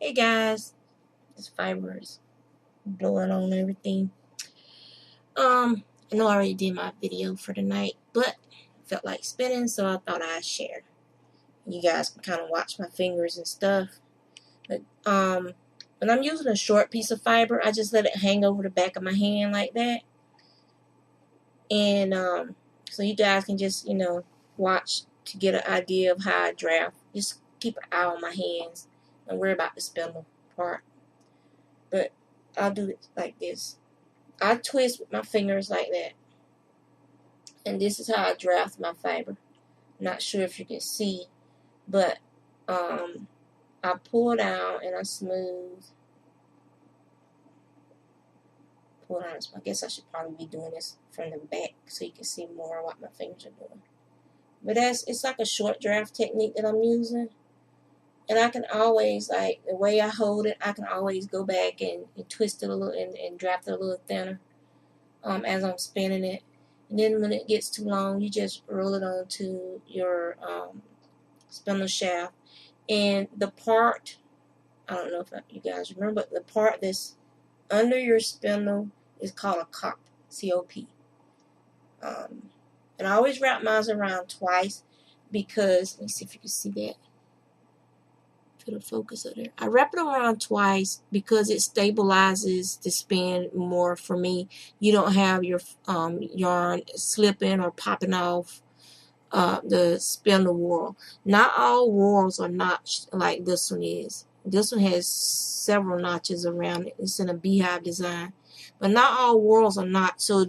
Hey guys, this fiber is blowing on everything. I know I already did my video for tonight, but I felt like spinning, so I thought I'd share. You guys can kind of watch my fingers and stuff. But when I'm using a short piece of fiber, I just let it hang over the back of my hand like that, and so you guys can just watch to get an idea of how I draft. Just keep an eye on my hands. Don't worry about the spindle part. But I'll do it like this. I twist with my fingers like that. And this is how I draft my fiber. Not sure if you can see, but I pull down and I smooth. Pull down. I guess I should probably be doing this from the back so you can see more what my fingers are doing. But it's like a short draft technique that I'm using. And I can always, like, the way I hold it, I can always go back and twist it a little and draft it a little thinner as I'm spinning it. And then when it gets too long, you just roll it onto your spindle shaft. And the part, I don't know if you guys remember, but the part that's under your spindle is called a cop, C-O-P. And I always wrap mine around twice because, let me see if you can see that. Put a focus on there. I wrap it around twice because it stabilizes the spin more for me. You don't have your yarn slipping or popping off the spindle whorl. Not all whorls are notched like this one is. This one has several notches around it. It's in a beehive design, but not all whorls are notched. So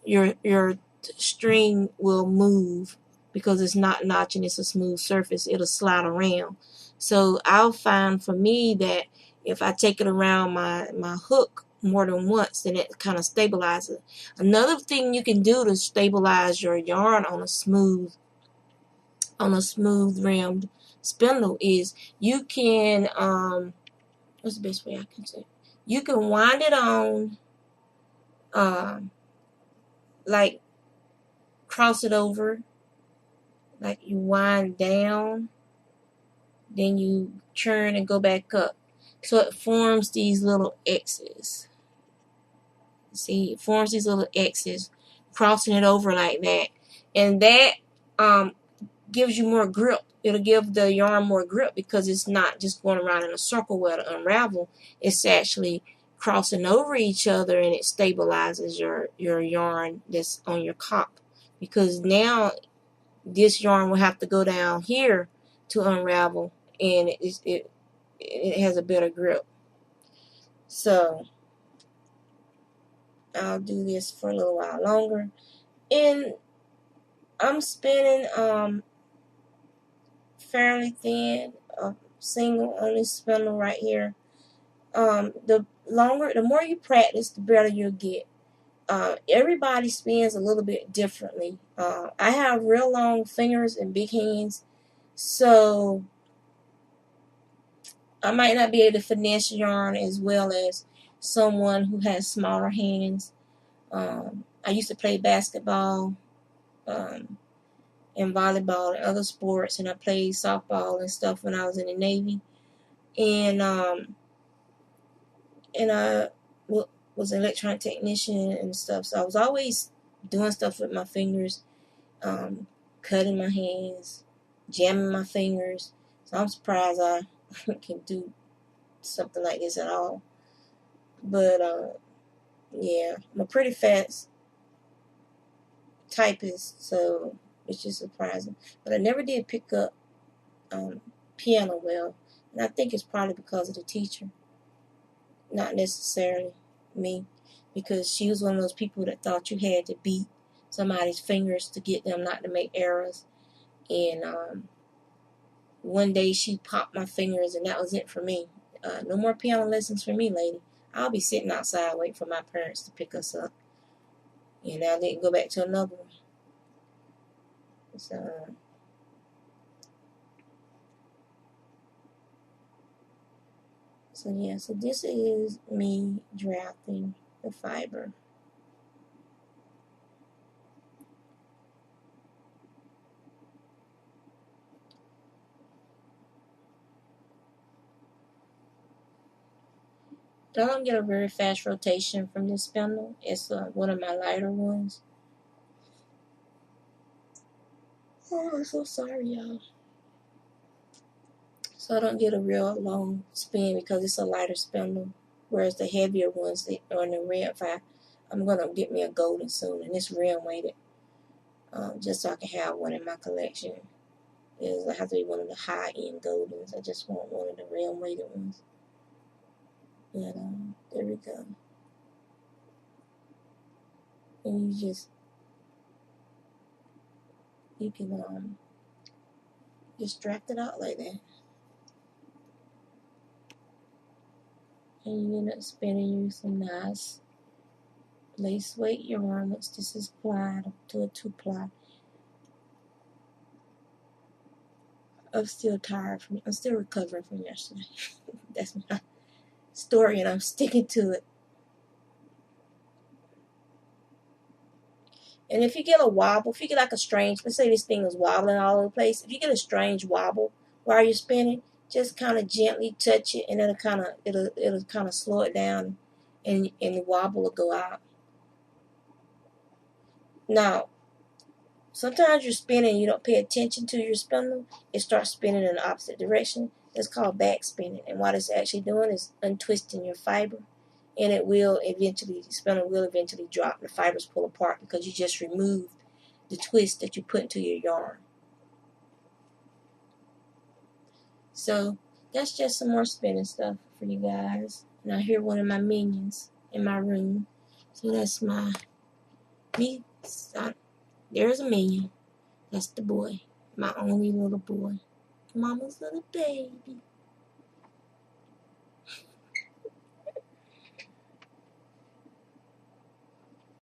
your string will move. Because it's not notching, it's a smooth surface, it'll slide around. So I'll find for me that if I take it around my hook more than once, then it kind of stabilizes. Another thing you can do to stabilize your yarn on a smooth rimmed spindle is you can what's the best way I can say? You can wind it on like cross it over. Like you wind down, then you turn and go back up. So it forms these little X's. See, it forms these little X's, crossing it over like that. And that gives you more grip. It'll give the yarn more grip because it's not just going around in a circle where to unravel. It's actually crossing over each other, and it stabilizes your yarn that's on your cop. Because now this yarn will have to go down here to unravel, and it has a better grip. So I'll do this for a little while longer, and I'm spinning fairly thin, single on this spindle right here. The more you practice, the better you'll get. Everybody spins a little bit differently. I have real long fingers and big hands, so I might not be able to finesse yarn as well as someone who has smaller hands. I used to play basketball and volleyball and other sports, and I played softball and stuff when I was in the Navy. And I was an electronic technician and stuff, so I was always doing stuff with my fingers, cutting my hands, jamming my fingers. So I'm surprised I can do something like this at all. But yeah, I'm a pretty fast typist, so it's just surprising. But I never did pick up piano well, and I think it's probably because of the teacher, not necessarily me, because she was one of those people that thought you had to beat somebody's fingers to get them not to make errors. And one day she popped my fingers, and that was it for me. No more piano lessons for me, lady. I'll be sitting outside waiting for my parents to pick us up. And I didn't go back to another one. So yeah, so this is me drafting the fiber. I don't get a very fast rotation from this spindle. It's one of my lighter ones. Oh, I'm so sorry, y'all. So I don't get a real long spin because it's a lighter spindle. Whereas the heavier ones that are in the rim, I'm going to get me a golden soon. And it's rim weighted. Just so I can have one in my collection. It has to be one of the high-end goldens. I just want one of the rim weighted ones. But there we go. And you can just draft it out like that. And you end up spinning you some nice lace weight yarn. Once this is plied up to a 2-ply. I'm still tired I'm still recovering from yesterday. That's my story and I'm sticking to it. And if you get a wobble, if you get like a strange, let's say this thing is wobbling all over the place. If you get a strange wobble while you're spinning, just kind of gently touch it, and it'll kind of slow it down, and the wobble will go out. Now, sometimes you're spinning, you don't pay attention to your spindle. It starts spinning in the opposite direction. That's called back spinning. And what it's actually doing is untwisting your fiber, and the spindle will eventually drop. The fibers pull apart because you just removed the twist that you put into your yarn. So that's just some more spinning stuff for you guys. Now here one of my minions in my room. So that's there's a minion. That's the boy. My only little boy. Mama's little baby.